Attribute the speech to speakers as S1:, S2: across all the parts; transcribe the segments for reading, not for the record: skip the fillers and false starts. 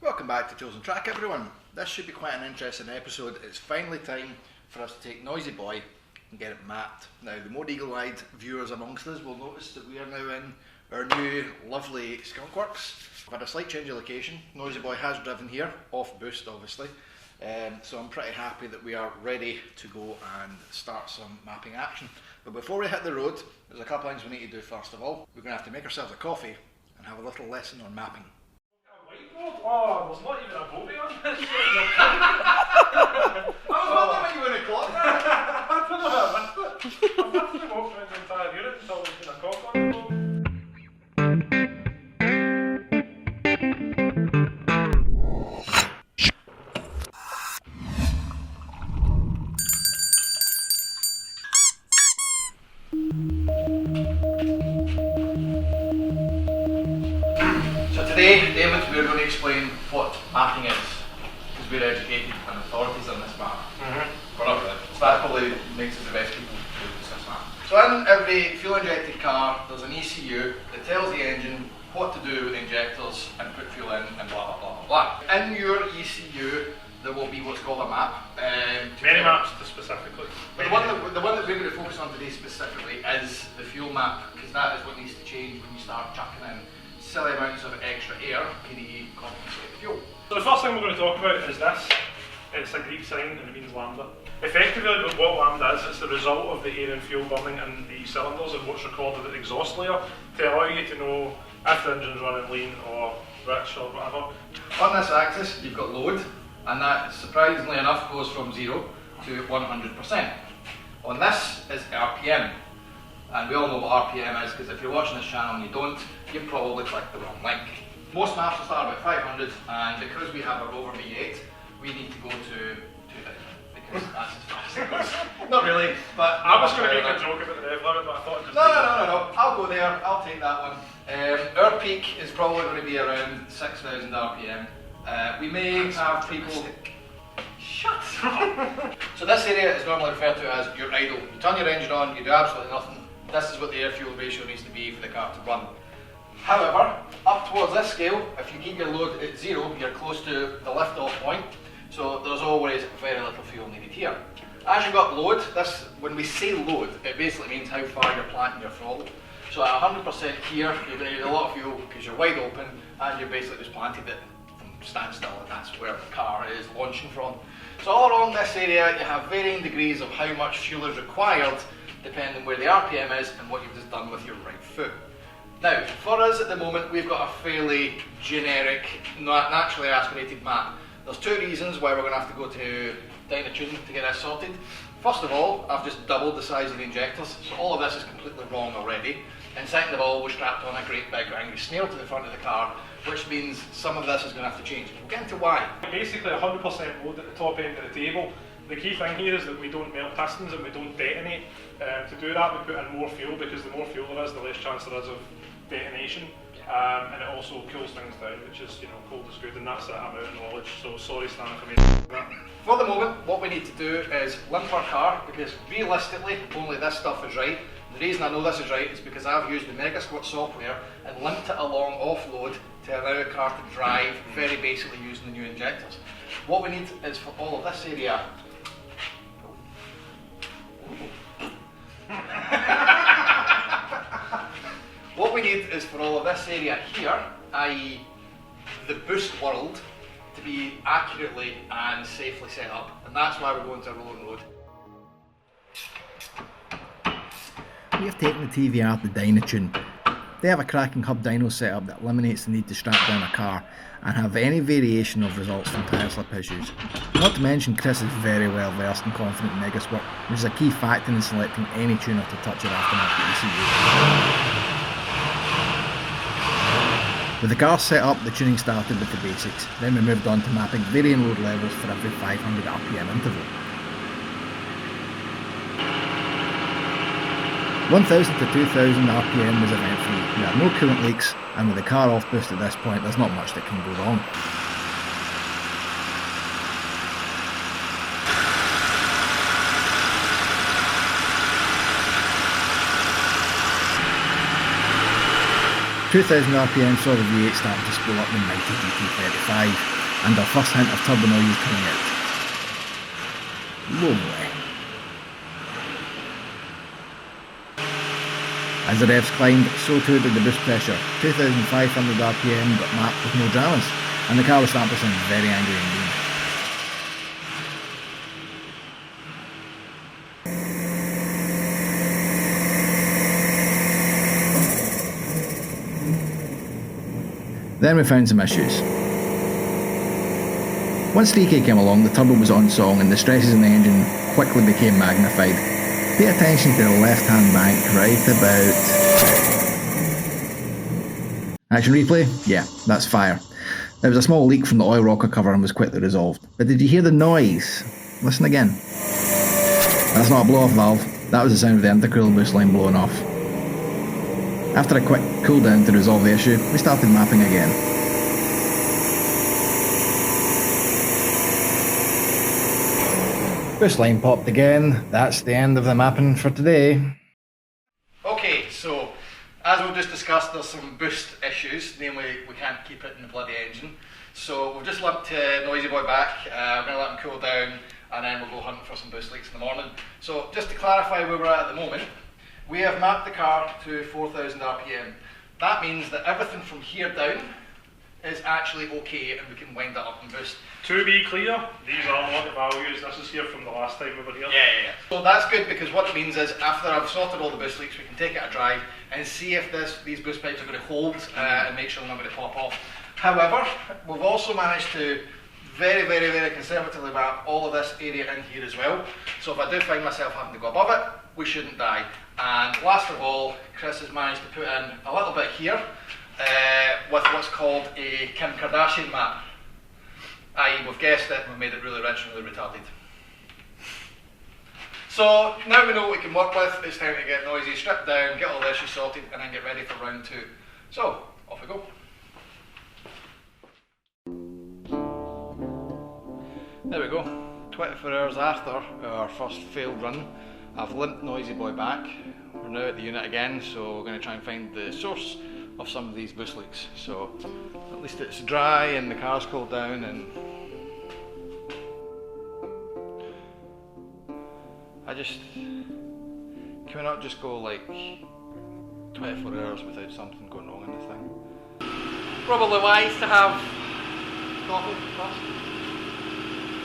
S1: Welcome back to Tools and Track, everyone. This should be quite an interesting episode. It's finally time for us to take Noisy Boy and get it mapped. Now, the more eagle-eyed viewers amongst us will notice that we are now in our new lovely Skunk Works. We've had a slight change of location. Noisy Boy has driven here, off boost obviously. So I'm pretty happy that we are ready to go and start some mapping action. But before we hit the road, there's a couple of things we need to do first of all. We're going to have to make ourselves a coffee and have a little lesson on mapping.
S2: Oh, there's not even a Bobby on this.
S1: I was wondering when you were in a clock.
S2: I don't know how I missed it. I've literally walked around the entire unit until there's been a cock on the boat.
S1: So today, David, we're going to explain what mapping is, because we're educated and authorities on this matter. We're not really. So that probably makes us the best people to discuss that. So in every fuel-injected car, there's an ECU that tells the engine what to do with the injectors and put fuel in and blah blah blah blah blah. In your ECU, there will be what's called a map.
S2: Many maps specifically.
S1: But the one that we're going to focus on today specifically is the fuel map, because that is what needs to change when you start chucking in silly amounts of extra air, i.e. compensate the fuel.
S2: So the first thing we're going to talk about is this. It's a Greek sign and it means lambda. Effectively, what lambda is, it's the result of the air and fuel burning in the cylinders and what's recorded at the exhaust layer to allow you to know if the engine's running lean or rich or whatever.
S1: On this axis, you've got load, and that surprisingly enough goes from 0 to 100%. On this is RPM, and we all know what RPM is, because if you're watching this channel and you don't, you've probably clicked the wrong link. Most maps will start about 500, and because we have a Rover V8, we need to go to 2000, because that's as fast as it goes. Not really, but
S2: I was going to make a joke about the rev limit, but I thought I'd just
S1: No, I'll go there, I'll take that one. Our peak is probably going to be around 6000 RPM. We may have people... Shut up! So this area is normally referred to as your idle. You turn your engine on, you do absolutely nothing. This is what the air-fuel ratio needs to be for the car to run. However, up towards this scale, if you keep your load at 0, you're close to the lift-off point. So there's always very little fuel needed here. As you've got load, when we say load, it basically means how far you're planting your throttle. So at 100% here, you're going to need a lot of fuel because you're wide open and you've basically just planted it from standstill, and that's where the car is launching from. So all along this area, you have varying degrees of how much fuel is required depending where the RPM is and what you've just done with your right foot. Now, for us at the moment, we've got a fairly generic, naturally aspirated map. There's two reasons why we're going to have to go to Dyno to get this sorted. First of all, I've just doubled the size of the injectors, so all of this is completely wrong already. And second of all, we're strapped on a great big angry snail to the front of the car, which means some of this is going to have to change. We'll get into why.
S2: Basically 100% load at the top end of the table. The key thing here is that we don't melt pistons and we don't detonate. To do that, we put in more fuel, because the more fuel there is, the less chance there is of detonation. And it also cools things down, which is, cold is good, and that's it, I'm out of knowledge, so sorry Stan if I made that.
S1: For the moment, what we need to do is limp our car, because realistically, only this stuff is right. The reason I know this is right is because I've used the Mega Squat software and limped it along offload to allow the car to drive very basically using the new injectors. What we need is for all of this area. What we need is for all of this area here, i.e. the boost world, to be accurately and safely set up, and that's why we're going to a rolling road.
S3: We have taken the TVR to Dyno. They have a cracking hub dyno setup that eliminates the need to strap down a car and have any variation of results from tyre slip issues. Not to mention, Chris is very well versed and confident in Megasport, which is a key factor in selecting any tuner to touch your aftermarket ECU. With the car set up, the tuning started with the basics, then we moved on to mapping varying load levels for every 500 RPM interval. 1000 to 2000 RPM was event free, we had no coolant leaks, and with the car off boost at this point, there's not much that can go wrong. 2000 RPM saw the V8 start to spool up the mighty GT35, and our first hint of turbo noise coming out. Lovely. As the revs climbed, so too did the boost pressure. 2500 RPM got mapped with no dramas, and the car was starting to sound very angry indeed. Then we found some issues. Once 3K came along, the turbo was on song and the stresses in the engine quickly became magnified. Pay attention to the left hand bank right about... Action replay? Yeah, that's fire. There was a small leak from the oil rocker cover and was quickly resolved. But did you hear the noise? Listen again. That's not a blow off valve, that was the sound of the intercooler boost line blowing off. After a quick cool down to resolve the issue, we started mapping again. Boost line popped again. That's the end of the mapping for today.
S1: Okay, so as we've just discussed, there's some boost issues, namely we can't keep it in the bloody engine. So we've just lumped Noisy Boy back, we're going to let him cool down, and then we'll go hunting for some boost leaks in the morning. So just to clarify where we're at the moment, we have mapped the car to 4000 RPM. That means that everything from here down is actually okay and we can wind that up and boost.
S2: To be clear, these are not the values. This is here from the last time we were here.
S1: Yeah. So that's good because what it means is after I've sorted all the boost leaks, we can take it a drive and see if these boost pipes are going to hold and make sure they're not going to pop off. However, we've also managed to very conservatively map all of this area in here as well. So if I do find myself having to go above it, we shouldn't die. And last of all, Chris has managed to put in a little bit here with what's called a Kim Kardashian map. I.e. we've guessed it and we've made it really rich and really retarded. So now we know what we can work with, it's time to get Noisy stripped down, get all the issues sorted and then get ready for round 2. So, off we go. There we go, 24 hours after our first failed run, I've limped Noisy Boy back. We're now at the unit again, so we're going to try and find the source of some of these boost leaks. So at least it's dry and the car's cooled down and can we not just go like 24 hours without something going wrong in this thing? Probably wise to have coffee first.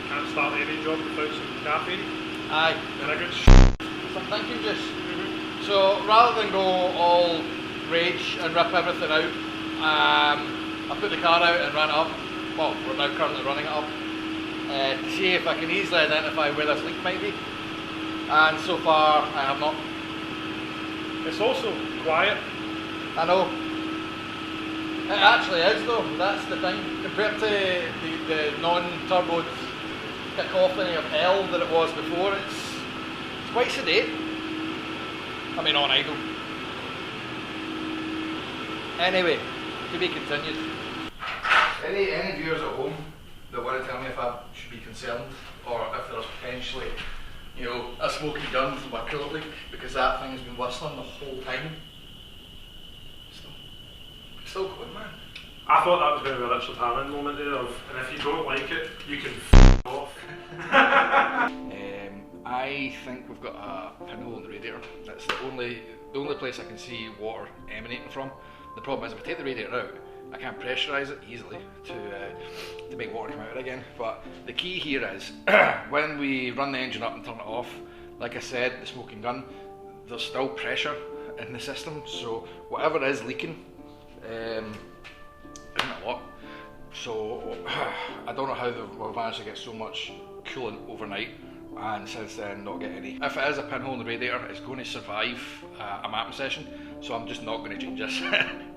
S2: Can't start any job without some caffeine.
S1: Aye.
S2: And a good
S1: some thinking juice. So rather than go all rage and rip everything out, I put the car out and ran it up. Well, we're now currently running it up to see if I can easily identify where this leak might be. And so far I have not.
S2: It's also quiet.
S1: I know. It actually is though, that's the thing. Compared to the non-turboed cacophony of hell that it was before, it's quite sedate. I mean, on idle. Anyway, to be continued. Any viewers at home that want to tell me if I should be concerned or if there's potentially, you know, a smoking gun from a coolant leak, because that thing's been whistling the whole time. Still going, man.
S2: I thought that was going to be a Richard Hammond moment there of, and if you don't like it, you can f*** off.
S1: I think we've got a pinhole in the radiator. That's the only place I can see water emanating from. The problem is if I take the radiator out, I can't pressurise it easily to make water come out again. But the key here is when we run the engine up and turn it off, like I said, the smoking gun, there's still pressure in the system, so whatever is leaking isn't a lot. So I don't know how we've managed to get so much coolant overnight and since then not get any. If it is a pinhole in the radiator, it's going to survive a mapping session, so I'm just not going to change this.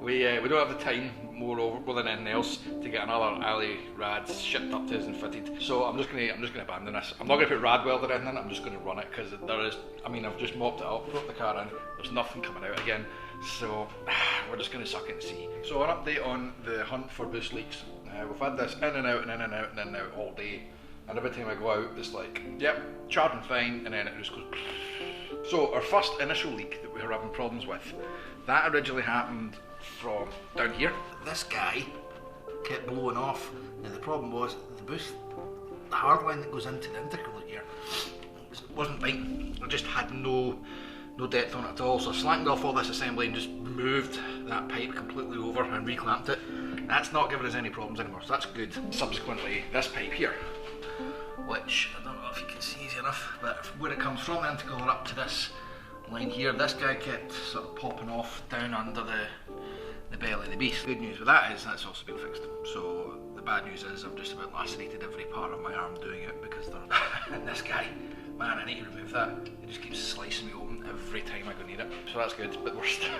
S1: we don't have the time more than anything else to get another alley rads shipped up to us and fitted. So I'm just going to abandon this. I'm not going to put rad weld or anything in it. I'm just going to run it because there is. I mean, I've just mopped it up, brought the car in. There's nothing coming out again. So we're just going to suck it and see. So an update on the hunt for boost leaks. We've had this in and out and in and out and in and out all day. And every time I go out, it's like, yep, charging fine, and then it just goes. So our first initial leak that we were having problems with, that originally happened from down here. This guy kept blowing off. Now the problem was the boost, the hard line that goes into the intercooler here, wasn't biting. I just had no depth on it at all, so I slackened off all this assembly and just moved that pipe completely over and reclamped it. That's not giving us any problems anymore, so that's good. Subsequently, this pipe here, which I don't know if you can see easy enough, but where it comes from the intercooler up to this line here, this guy kept sort of popping off down under the belly of the beast. Good news with that is that's also been fixed. So the bad news is I've just about lacerated every part of my arm doing it because they're and this guy, man, I need to remove that. It just keeps slicing me open every time I go near it. So that's good, but we're still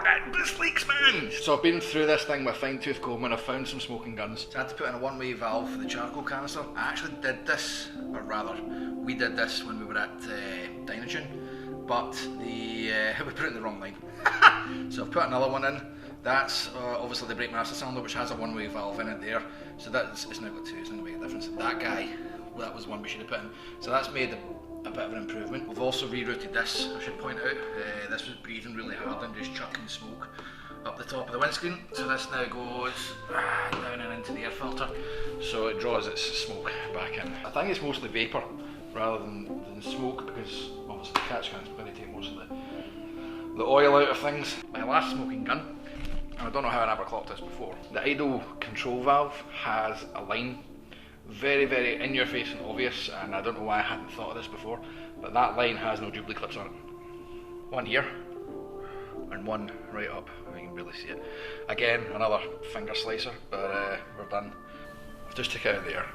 S1: getting boost leaks, man! So I've been through this thing with a fine tooth comb and I've found some smoking guns. So I had to put in a one-way valve for the charcoal canister. I actually did this, or rather, we did this when we were at Dyno, but we put it in the wrong line. So I've put another one in. That's obviously the brake master cylinder, which has a one-way valve in it there. So it's now got two, it's not going to make a difference. That guy, that was one we should have put in. So that's made a bit of an improvement. We've also rerouted this, I should point out. This was breathing really hard and just chucking smoke up the top of the windscreen. So this now goes down and into the air filter. So it draws its smoke back in. I think it's mostly vapour rather than smoke, because obviously the catch gun's going to take most of the oil out of things. My last smoking gun, and I don't know how I never clocked this before. The idle control valve has a line, very, very in your face and obvious, and I don't know why I hadn't thought of this before, but that line has no duplicate clips on it. One here, and one right up, you can barely see it. Again, another finger slicer, but we're done. I've just took it out there.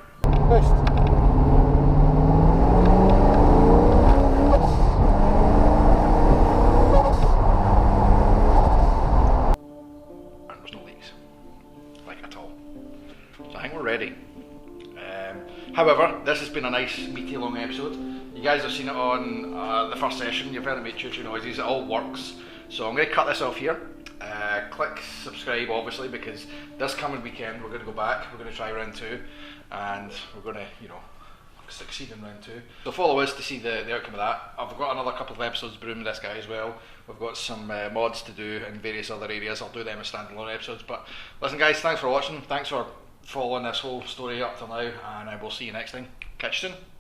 S1: Ready. However, this has been a nice meaty long episode. You guys have seen it on the first session. You've heard it make choo-choo noises. It all works. So I'm going to cut this off here. Click subscribe, obviously, because this coming weekend we're going to go back. We're going to try round 2, and we're going to, you know, succeed in round 2. So follow us to see the outcome of that. I've got another couple of episodes brewing with this guy as well. We've got some mods to do in various other areas. I'll do them as standalone episodes. But listen, guys, thanks for watching. Thanks for following this whole story up till now, and I will see you next time. Catch you soon.